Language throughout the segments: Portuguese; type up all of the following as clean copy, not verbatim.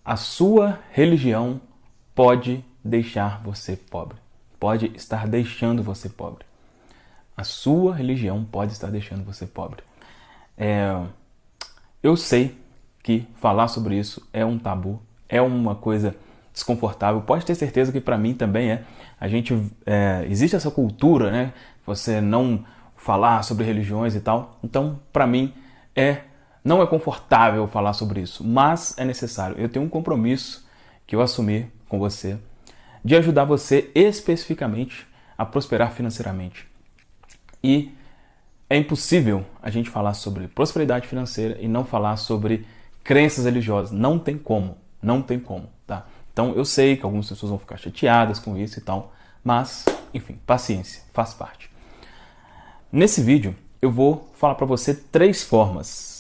A sua religião pode deixar você pobre. Pode estar deixando você pobre. A sua religião pode estar deixando você pobre. Eu sei que falar sobre isso é um tabu, é uma coisa desconfortável. Pode ter certeza que para mim também é. Existe essa cultura, né? Você não falar sobre religiões e tal. Então, para mim, não é confortável falar sobre isso, mas é necessário. Eu tenho um compromisso que eu assumi com você de ajudar você especificamente a prosperar financeiramente. E é impossível a gente falar sobre prosperidade financeira e não falar sobre crenças religiosas. Não tem como, tá? Então eu sei que algumas pessoas vão ficar chateadas com isso e tal, mas, enfim, paciência, faz parte. Nesse vídeo eu vou falar para você três formas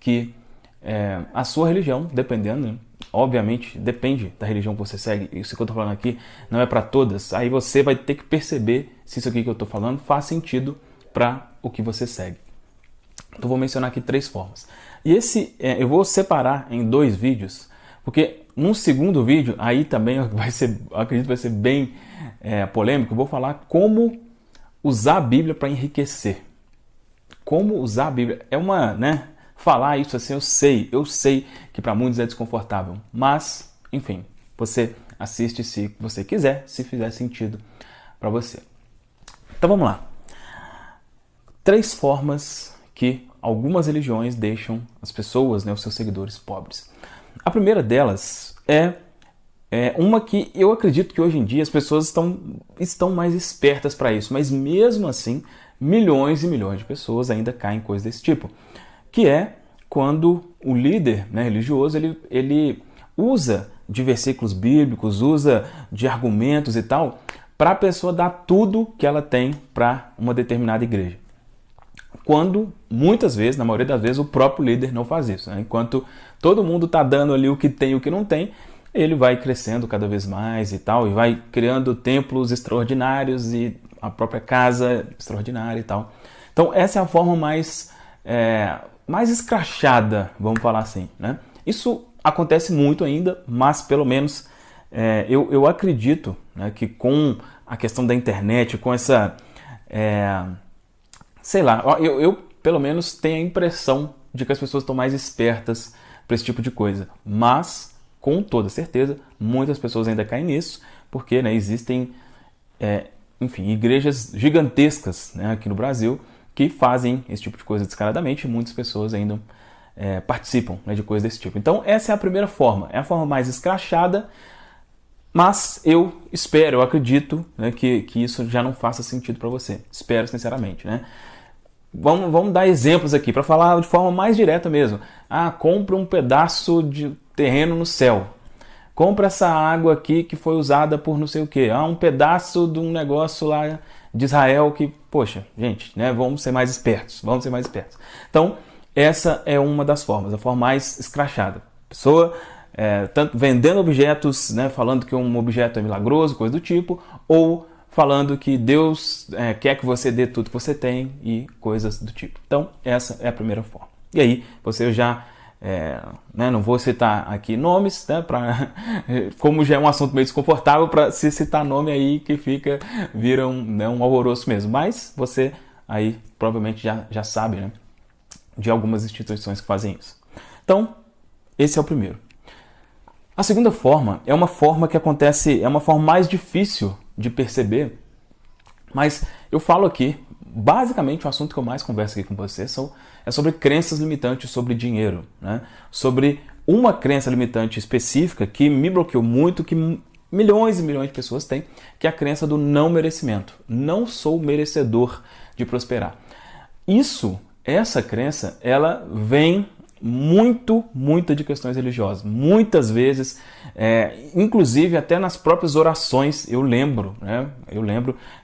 que a sua religião, dependendo, né? Obviamente, depende da religião que você segue. Isso que eu estou falando aqui não é para todas. Aí você vai ter que perceber se isso aqui que eu estou falando faz sentido para o que você segue. Então vou mencionar aqui três formas. E eu vou separar em 2 vídeos, porque num segundo vídeo, aí também acredito que vai ser bem polêmico. Eu vou falar como usar a Bíblia para enriquecer. Como usar a Bíblia. Falar isso assim, eu sei que para muitos é desconfortável, mas, enfim, você assiste se você quiser, se fizer sentido para você. Então vamos lá. 3 formas que algumas religiões deixam as pessoas, né, os seus seguidores, pobres. A primeira delas é uma que eu acredito que hoje em dia as pessoas estão mais espertas para isso, mas mesmo assim, milhões e milhões de pessoas ainda caem em coisas desse tipo. Que é quando o líder, né, religioso ele usa de versículos bíblicos, usa de argumentos e tal, para a pessoa dar tudo que ela tem para uma determinada igreja. Quando, muitas vezes, na maioria das vezes, o próprio líder não faz isso, né? Enquanto todo mundo está dando ali o que tem e o que não tem, ele vai crescendo cada vez mais e tal, e vai criando templos extraordinários e a própria casa extraordinária e tal. Então, essa é a forma mais escrachada, vamos falar assim, né? Isso acontece muito ainda, mas pelo menos eu acredito, né, que com a questão da internet, com essa... sei lá, eu pelo menos tenho a impressão de que as pessoas estão mais espertas para esse tipo de coisa. Mas, com toda certeza, muitas pessoas ainda caem nisso, porque, né, existem, igrejas gigantescas, né, aqui no Brasil, que fazem esse tipo de coisa descaradamente, e muitas pessoas ainda participam, né, de coisas desse tipo. Então essa é a primeira forma, é a forma mais escrachada, mas eu acredito, né, que isso já não faça sentido para você. Espero sinceramente, né? Vamos dar exemplos aqui, para falar de forma mais direta mesmo. Compra um pedaço de terreno no céu. Compra essa água aqui que foi usada por não sei o quê. Um pedaço de um negócio lá de Israel que, poxa, gente, né, vamos ser mais espertos. Então, essa é uma das formas, a forma mais escrachada. A pessoa tanto vendendo objetos, né, falando que um objeto é milagroso, coisa do tipo, ou falando que Deus quer que você dê tudo que você tem e coisas do tipo. Então, essa é a primeira forma. E aí, você já... não vou citar aqui nomes, né, como já é um assunto meio desconfortável, para se citar nome aí que vira um alvoroço mesmo. Mas você aí provavelmente já sabe, né, de algumas instituições que fazem isso. Então, esse é o primeiro. A segunda forma é uma forma que acontece, é uma forma mais difícil de perceber, mas eu falo aqui, basicamente o assunto que eu mais converso aqui com você é sobre crenças limitantes sobre dinheiro, né? Sobre uma crença limitante específica que me bloqueou muito, que milhões e milhões de pessoas têm, que é a crença do não merecimento. Não sou merecedor de prosperar. Essa crença, ela vem muito de questões religiosas. Muitas vezes, inclusive até nas próprias orações, eu lembro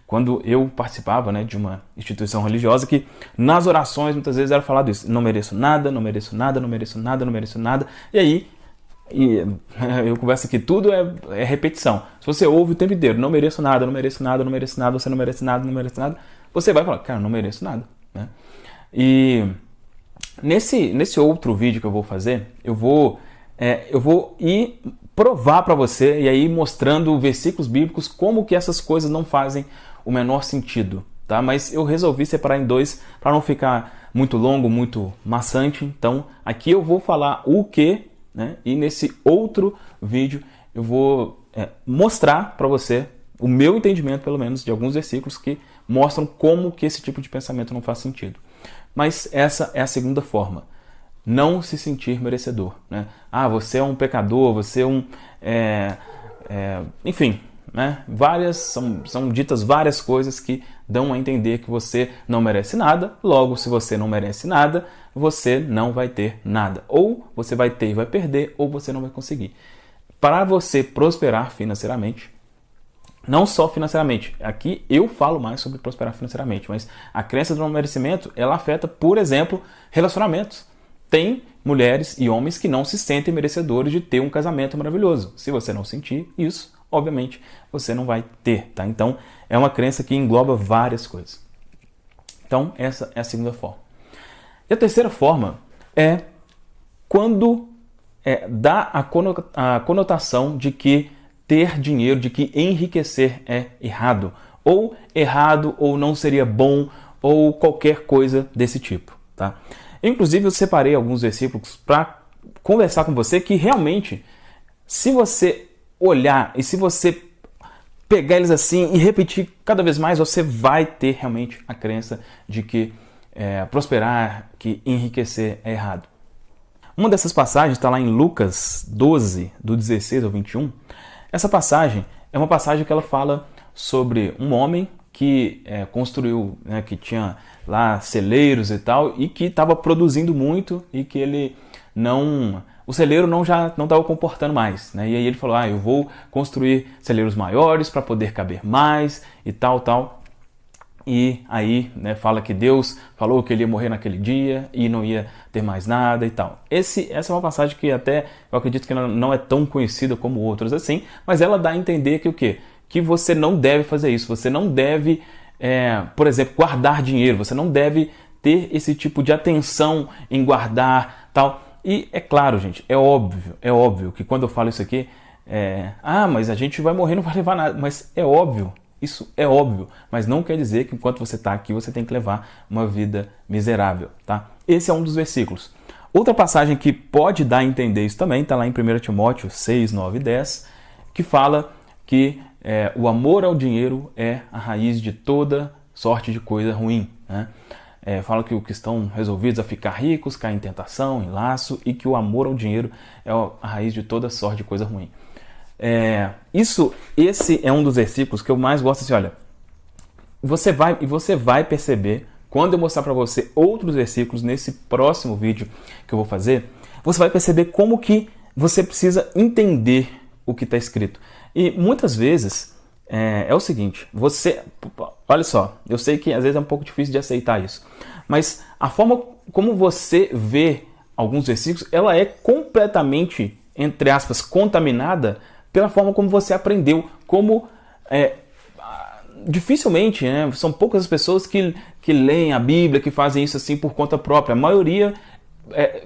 quando eu participava, né, de uma instituição religiosa, que nas orações muitas vezes era falado isso: não mereço nada, não mereço nada, não mereço nada, não mereço nada. E aí, eu converso que tudo é repetição. Se você ouve o tempo inteiro: não mereço nada, não mereço nada, não mereço nada, você não merece nada, não merece nada, você vai falar: cara, não mereço nada, né? E nesse outro vídeo que eu vou fazer, eu vou eu vou ir provar para você e aí mostrando versículos bíblicos como que essas coisas não fazem o menor sentido, tá? Mas eu resolvi separar em dois para não ficar muito longo, muito maçante. Então aqui eu vou falar o que, né? E nesse outro vídeo eu vou mostrar para você o meu entendimento, pelo menos, de alguns versículos que mostram como que esse tipo de pensamento não faz sentido. Mas essa é a segunda forma. Não se sentir merecedor, né? Ah, você é um pecador, você é um... enfim, né? São ditas várias coisas que dão a entender que você não merece nada. Logo, se você não merece nada, você não vai ter nada. Ou você vai ter e vai perder, ou você não vai conseguir. Para você prosperar financeiramente, não só financeiramente, aqui eu falo mais sobre prosperar financeiramente, mas a crença do não merecimento, ela afeta, por exemplo, relacionamentos. Tem mulheres e homens que não se sentem merecedores de ter um casamento maravilhoso. Se você não sentir isso, obviamente, você não vai ter, tá? Então, é uma crença que engloba várias coisas. Então, essa é a segunda forma. E a terceira forma é quando dá a conotação de que ter dinheiro, de que enriquecer é errado. Ou errado, ou não seria bom, ou qualquer coisa desse tipo, tá? Inclusive, eu separei alguns versículos para conversar com você que realmente, se você olhar e se você pegar eles assim e repetir cada vez mais, você vai ter realmente a crença de que prosperar, que enriquecer é errado. Uma dessas passagens está lá em Lucas 12, do 16 ao 21. Essa passagem é uma passagem que ela fala sobre um homem que construiu, né, que tinha lá celeiros e tal, e que estava produzindo muito e que ele não... O celeiro já não estava comportando mais, né? E aí ele falou, eu vou construir celeiros maiores para poder caber mais e tal, tal. E aí, né, fala que Deus falou que ele ia morrer naquele dia e não ia ter mais nada e tal. Essa é uma passagem que até eu acredito que não é tão conhecida como outras assim, mas ela dá a entender que o quê? Que você não deve fazer isso, você não deve, por exemplo, guardar dinheiro, você não deve ter esse tipo de atenção em guardar tal. E é claro, gente, é óbvio que quando eu falo isso aqui, mas a gente vai morrer, não vai levar nada, mas é óbvio. Isso é óbvio, mas não quer dizer que enquanto você está aqui, você tem que levar uma vida miserável, tá? Esse é um dos versículos. Outra passagem que pode dar a entender isso também, está lá em 1 Timóteo 6, 9 e 10, que fala que o amor ao dinheiro é a raiz de toda sorte de coisa ruim, né? Fala que os que estão resolvidos a ficar ricos caem em tentação, em laço, e que o amor ao dinheiro é a raiz de toda sorte de coisa ruim. Esse é um dos versículos que eu mais gosto. Assim, olha, você vai perceber quando eu mostrar para você outros versículos nesse próximo vídeo que eu vou fazer. Você vai perceber como que você precisa entender o que está escrito. E muitas vezes é o seguinte: olha só, eu sei que às vezes é um pouco difícil de aceitar isso, mas a forma como você vê alguns versículos, ela é completamente, entre aspas, contaminada pela forma como você aprendeu, dificilmente, né? São poucas as pessoas que leem a Bíblia, que fazem isso assim por conta própria. A maioria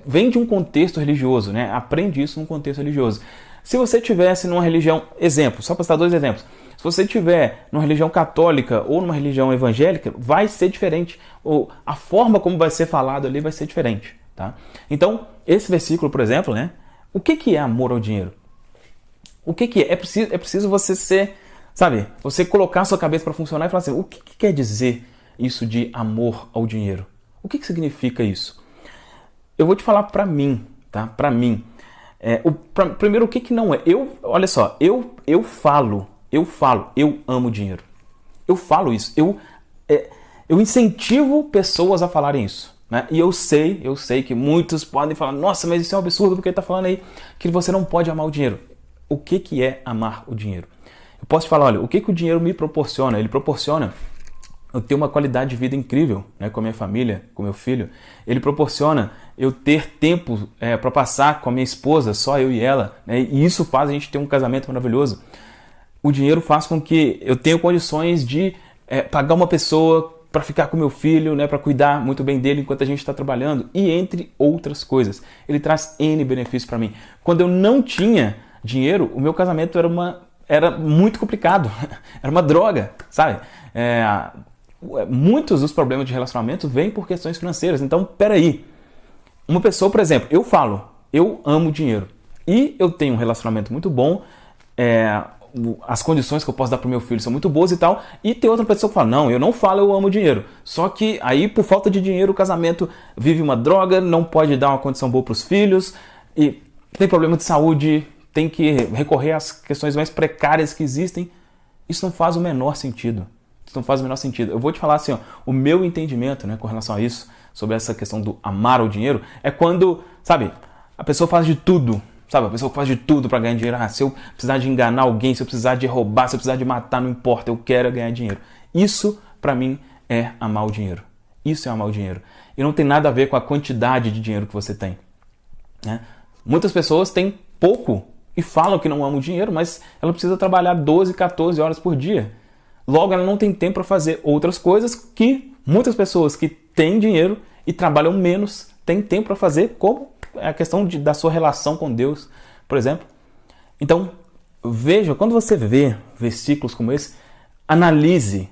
vem de um contexto religioso, né? Aprende isso num contexto religioso. Se você tivesse numa religião, exemplo, só para citar dois exemplos, se você tiver numa religião católica ou numa religião evangélica, vai ser diferente, ou a forma como vai ser falado ali vai ser diferente, tá? Então, esse versículo, por exemplo, né? O que é amor ao dinheiro? O que é? É preciso você ser, sabe, você colocar a sua cabeça para funcionar e falar assim, o que quer dizer isso de amor ao dinheiro? O que significa isso? Eu vou te falar para mim, tá? Para mim. Primeiro, o que não é? Olha só, eu amo dinheiro. Eu falo isso. Eu incentivo pessoas a falarem isso, né? E eu sei que muitos podem falar, nossa, mas isso é um absurdo porque ele está falando aí que você não pode amar o dinheiro. O que é amar o dinheiro? Eu posso te falar, olha, o que o dinheiro me proporciona? Ele proporciona eu ter uma qualidade de vida incrível, né, com a minha família, com meu filho. Ele proporciona eu ter tempo para passar com a minha esposa, só eu e ela, né, e isso faz a gente ter um casamento maravilhoso. O dinheiro faz com que eu tenha condições de pagar uma pessoa para ficar com meu filho, né, para cuidar muito bem dele enquanto a gente está trabalhando, e entre outras coisas. Ele traz N benefícios para mim. Quando eu não tinha dinheiro, o meu casamento era muito complicado, era uma droga, sabe? Muitos dos problemas de relacionamento vêm por questões financeiras. Então, peraí, uma pessoa, por exemplo, eu amo dinheiro e eu tenho um relacionamento muito bom, as condições que eu posso dar para o meu filho são muito boas e tal, e tem outra pessoa que fala, não, eu não falo eu amo dinheiro, só que aí por falta de dinheiro o casamento vive uma droga, não pode dar uma condição boa para os filhos, e tem problema de saúde, tem que recorrer às questões mais precárias que existem. Isso não faz o menor sentido. Isso não faz o menor sentido. Eu vou te falar assim, ó, o meu entendimento, né, com relação a isso, sobre essa questão do amar o dinheiro, é quando, sabe, a pessoa faz de tudo. Sabe, a pessoa faz de tudo para ganhar dinheiro. Se eu precisar de enganar alguém, se eu precisar de roubar, se eu precisar de matar, não importa, eu quero ganhar dinheiro. Isso, para mim, é amar o dinheiro. Isso é amar o dinheiro. E não tem nada a ver com a quantidade de dinheiro que você tem, né? Muitas pessoas têm pouco e falam que não amam o dinheiro, mas ela precisa trabalhar 12, 14 horas por dia. Logo, ela não tem tempo para fazer outras coisas que muitas pessoas que têm dinheiro e trabalham menos têm tempo para fazer, como a questão da sua relação com Deus, por exemplo. Então, veja, quando você vê versículos como esse, analise.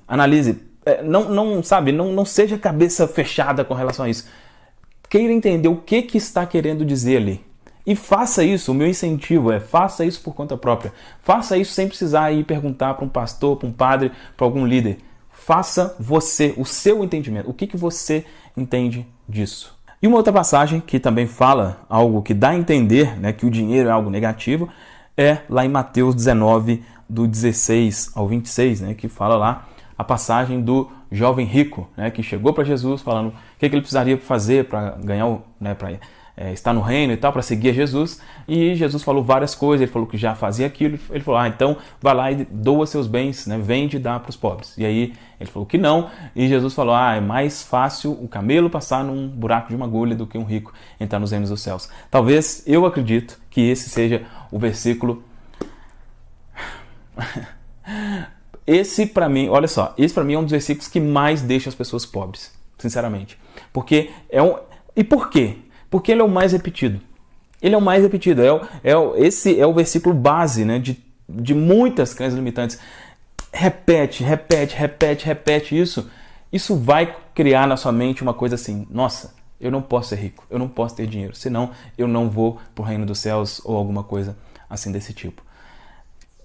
Não seja cabeça fechada com relação a isso. Queira entender o que está querendo dizer ali. E faça isso, o meu incentivo faça isso por conta própria. Faça isso sem precisar ir perguntar para um pastor, para um padre, para algum líder. Faça você, o seu entendimento. O que você entende disso? E uma outra passagem que também fala algo que dá a entender, né, que o dinheiro é algo negativo, é lá em Mateus 19, do 16 ao 26, né, que fala lá a passagem do jovem rico, né, que chegou para Jesus falando o que ele precisaria fazer para ganhar, né, para estar no reino e tal, para seguir a Jesus. E Jesus falou várias coisas, ele falou que já fazia aquilo, ele falou, então vai lá e doa seus bens, né, vende e dá para os pobres. E aí ele falou que não, e Jesus falou, é mais fácil o camelo passar num buraco de uma agulha do que um rico entrar nos reinos dos céus. Talvez, eu acredito que esse seja o versículo... Esse para mim, olha só, esse para mim é um dos versículos que mais deixa as pessoas pobres, sinceramente. Porque E por quê? Porque ele é o mais repetido. Ele é o mais repetido. Esse é o versículo base, né, de muitas crenças limitantes. Repete isso. Isso vai criar na sua mente uma coisa assim, nossa, eu não posso ser rico, eu não posso ter dinheiro, senão eu não vou para o reino dos céus ou alguma coisa assim desse tipo.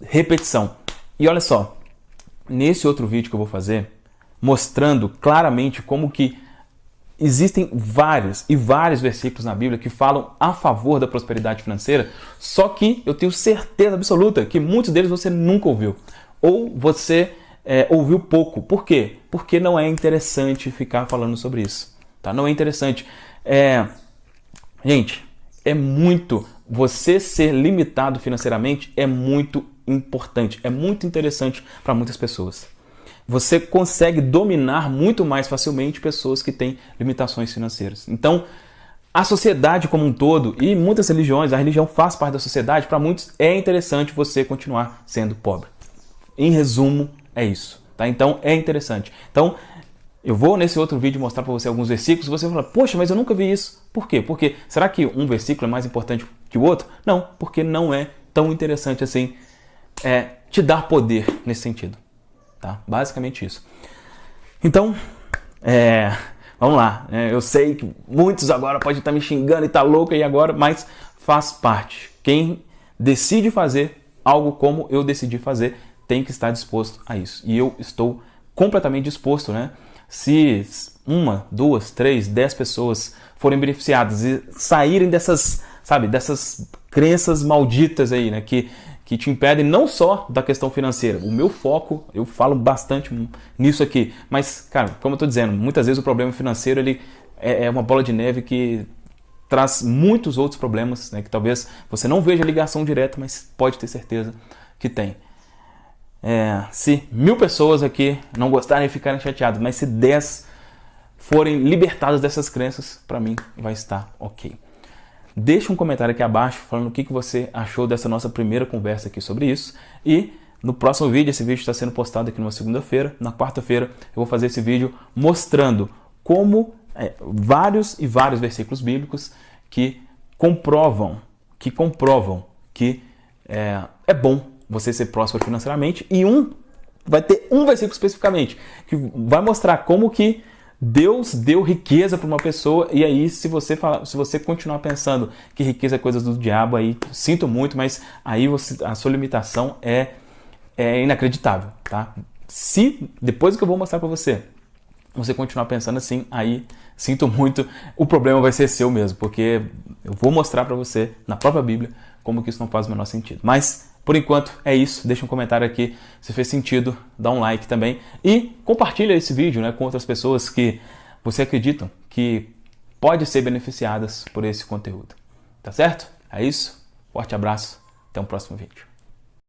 Repetição. E olha só, nesse outro vídeo que eu vou fazer, mostrando claramente como que existem vários versículos na Bíblia que falam a favor da prosperidade financeira, só que eu tenho certeza absoluta que muitos deles você nunca ouviu. Ou você ouviu pouco. Por quê? Porque não é interessante ficar falando sobre isso. Tá? Não é interessante. Gente, você ser limitado financeiramente é muito importante, é muito interessante para muitas pessoas. Você consegue dominar muito mais facilmente pessoas que têm limitações financeiras. Então, a sociedade como um todo, e muitas religiões, a religião faz parte da sociedade, para muitos é interessante você continuar sendo pobre. Em resumo, é isso. Tá? Então, é interessante. Então, eu vou nesse outro vídeo mostrar para você alguns versículos, você vai falar, poxa, mas eu nunca vi isso. Por quê? Porque será que um versículo é mais importante que o outro? Não, porque não é tão interessante assim te dar poder nesse sentido. Tá? Basicamente isso. Então, vamos lá. Eu sei que muitos agora podem estar me xingando e tá louco aí agora, mas faz parte. Quem decide fazer algo como eu decidi fazer, tem que estar disposto a isso. E eu estou completamente disposto, né? Se 1, 2, 3, 10 pessoas forem beneficiadas e saírem dessas crenças malditas aí, né? Que te impedem não só da questão financeira. O meu foco, eu falo bastante nisso aqui, mas, cara, como eu estou dizendo, muitas vezes o problema financeiro ele é uma bola de neve que traz muitos outros problemas, né, que talvez você não veja ligação direta, mas pode ter certeza que tem. Se 1000 pessoas aqui não gostarem e ficarem chateadas, mas se 10 forem libertadas dessas crenças, para mim vai estar ok. Deixa um comentário aqui abaixo falando o que você achou dessa nossa primeira conversa aqui sobre isso. E no próximo vídeo, esse vídeo está sendo postado aqui numa segunda-feira, na quarta-feira eu vou fazer esse vídeo mostrando como vários e vários versículos bíblicos que comprovam que é bom você ser próspero financeiramente, e vai ter um versículo especificamente que vai mostrar como que Deus deu riqueza para uma pessoa. E aí, se você continuar pensando que riqueza é coisa do diabo, aí sinto muito, mas aí a sua limitação é inacreditável, tá? Se depois que eu vou mostrar para você continuar pensando assim, aí sinto muito, o problema vai ser seu mesmo, porque eu vou mostrar para você na própria Bíblia como que isso não faz o menor sentido. Mas por enquanto é isso. Deixa um comentário aqui se fez sentido, dá um like também e compartilha esse vídeo, né, com outras pessoas que você acredita que pode ser beneficiadas por esse conteúdo. Tá certo? É isso. Forte abraço. Até o próximo vídeo.